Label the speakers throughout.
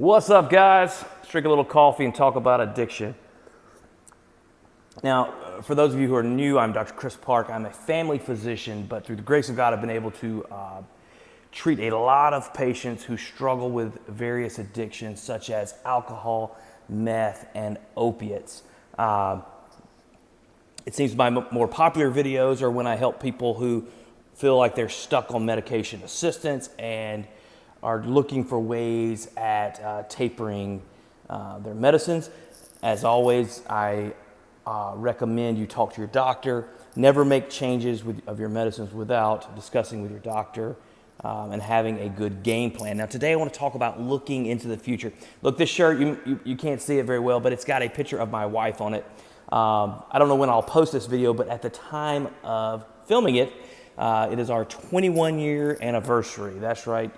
Speaker 1: What's up, guys? Let's drink a little coffee and talk about addiction. Now, for those of you who are new, I'm Dr. Chris Park. I'm a family physician, but through the grace of God, I've been able to treat a lot of patients who struggle with various addictions, such as alcohol, meth, and opiates. It seems my more popular videos are when I help people who feel like they're stuck on medication assistance and are looking for ways at tapering their medicines. As always, I recommend you talk to your doctor. Never make changes of your medicines without discussing with your doctor and having a good game plan. Now, today I want to talk about looking into the future. Look, this shirt, you can't see it very well, but it's got a picture of my wife on it. I don't know when I'll post this video, but at the time of filming it, it is our 21-year anniversary. That's right.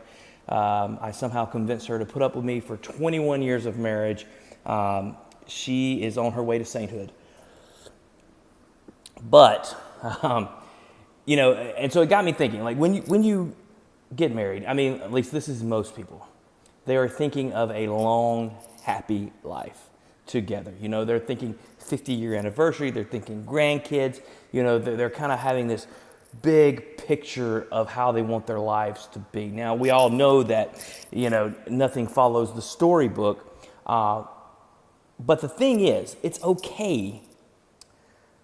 Speaker 1: I somehow convinced her to put up with me for 21 years of marriage. She is on her way to sainthood. But, and so it got me thinking, like when you get married, I mean, at least this is most people, they are thinking of a long, happy life together. You know, they're thinking 50-year anniversary, they're thinking grandkids, they're kind of having this big picture of how they want their lives to be. Now, we all know that, nothing follows the storybook. But the thing is, it's okay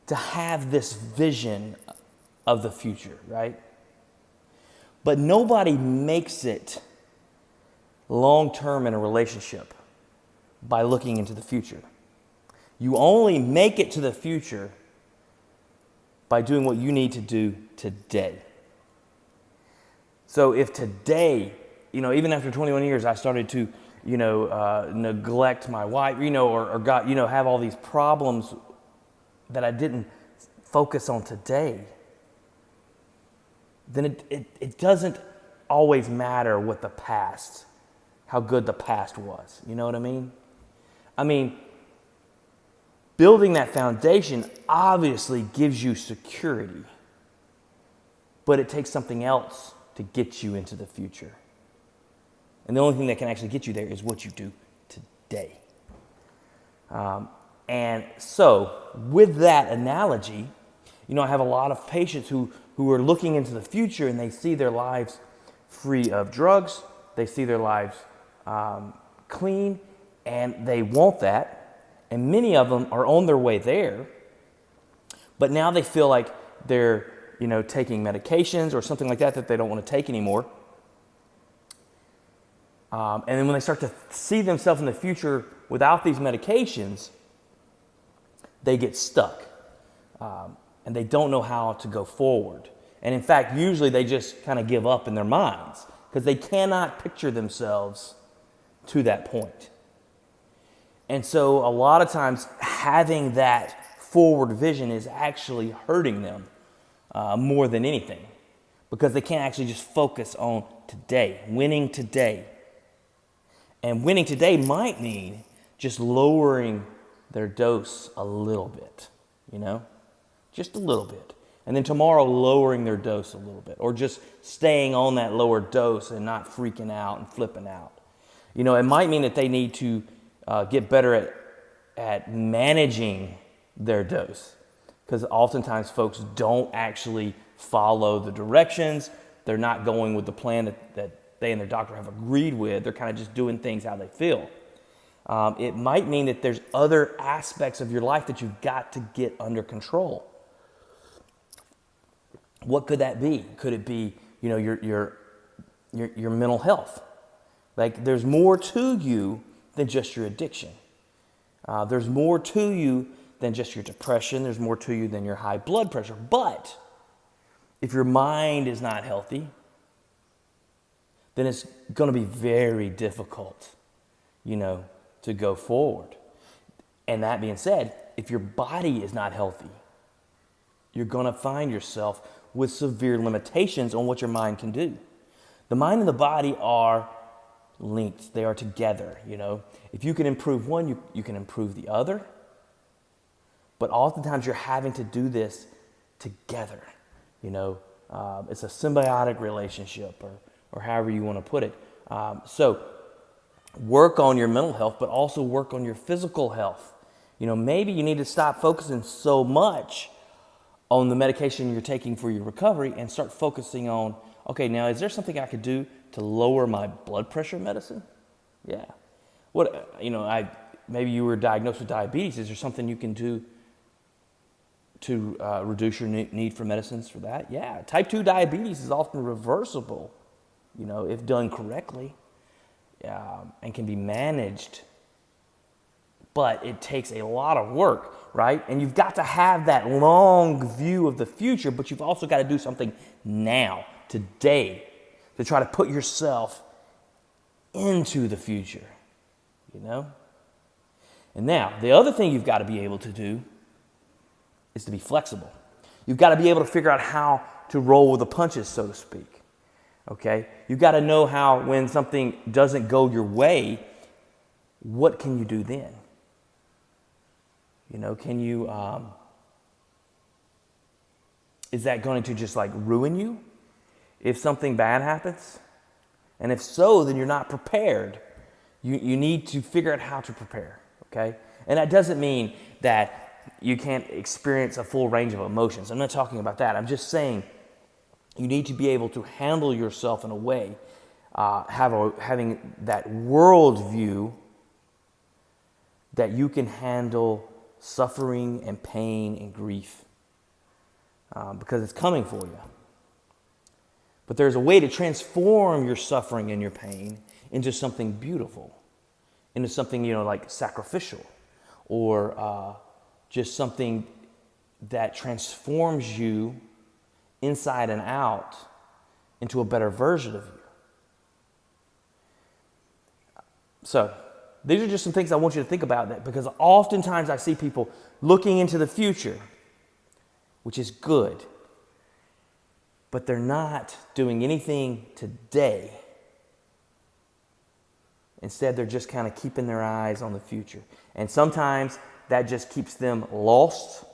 Speaker 1: to have this vision of the future, right? But nobody makes it long-term in a relationship by looking into the future. You only make it to the future by doing what you need to do today. So if today, even after 21 years, I started to, neglect my wife, or got, have all these problems that I didn't focus on today, then it doesn't always matter what the past, how good the past was. You know what I mean? Building that foundation obviously gives you security, but it takes something else to get you into the future. And the only thing that can actually get you there is what you do today. And so with that analogy, I have a lot of patients who are looking into the future and they see their lives free of drugs, they see their lives clean, and they want that. And many of them are on their way there, but now they feel like they're, taking medications or something like that they don't want to take anymore. And then when they start to see themselves in the future without these medications, they get stuck. And they don't know how to go forward. And in fact, usually they just kind of give up in their minds because they cannot picture themselves to that point. And so a lot of times having that forward vision is actually hurting them more than anything because they can't actually just focus on today, winning today. And winning today might mean just lowering their dose a little bit, just a little bit. And then tomorrow lowering their dose a little bit or just staying on that lower dose and not freaking out and flipping out. It might mean that they need to get better at managing their dose because oftentimes folks don't actually follow the directions. They're not going with the plan that they and their doctor have agreed with. They're kind of just doing things how they feel. It might mean that there's other aspects of your life that you've got to get under control. What could that be? Could it be, your mental health? Like there's more to you than just your addiction. There's more to you than just your depression. There's more to you than your high blood pressure. But if your mind is not healthy, then it's going to be very difficult, to go forward. And that being said, if your body is not healthy, you're going to find yourself with severe limitations on what your mind can do. The mind and the body are linked. They are together, If you can improve one, you can improve the other. But oftentimes you're having to do this together, It's a symbiotic relationship or however you want to put it. So work on your mental health, but also work on your physical health. Maybe you need to stop focusing so much on the medication you're taking for your recovery and start focusing on, okay, now is there something I could do to lower my blood pressure medicine? Yeah. Maybe you were diagnosed with diabetes. Is there something you can do to reduce your need for medicines for that? Yeah. Type 2 diabetes is often reversible, if done correctly, and can be managed. But it takes a lot of work, right? And you've got to have that long view of the future, but you've also got to do something now, today, to try to put yourself into the future, And now, the other thing you've got to be able to do is to be flexible. You've got to be able to figure out how to roll with the punches, so to speak, okay? You've got to know how, when something doesn't go your way, what can you do then? Can you, is that going to just ruin you if something bad happens? And if so, then you're not prepared. You need to figure out how to prepare, okay? And that doesn't mean that you can't experience a full range of emotions. I'm not talking about that. I'm just saying you need to be able to handle yourself in a way, having that worldview that you can handle suffering and pain and grief, because it's coming for you. But there's a way to transform your suffering and your pain into something beautiful, into something, sacrificial, or just something that transforms you inside and out into a better version of you. So, these are just some things I want you to think about, because oftentimes I see people looking into the future, which is good, but they're not doing anything today. Instead, they're just kind of keeping their eyes on the future. And sometimes that just keeps them lost,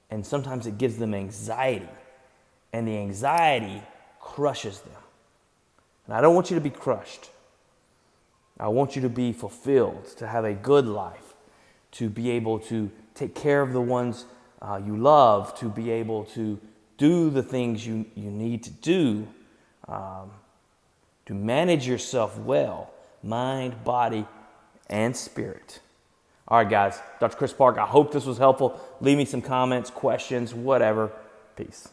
Speaker 1: and sometimes it gives them anxiety, and the anxiety crushes them. And I don't want you to be crushed. I want you to be fulfilled, to have a good life, to be able to take care of the ones you love, to be able to do the things you need to do, to manage yourself well, mind, body, and spirit. All right, guys, Dr. Chris Park, I hope this was helpful. Leave me some comments, questions, whatever. Peace.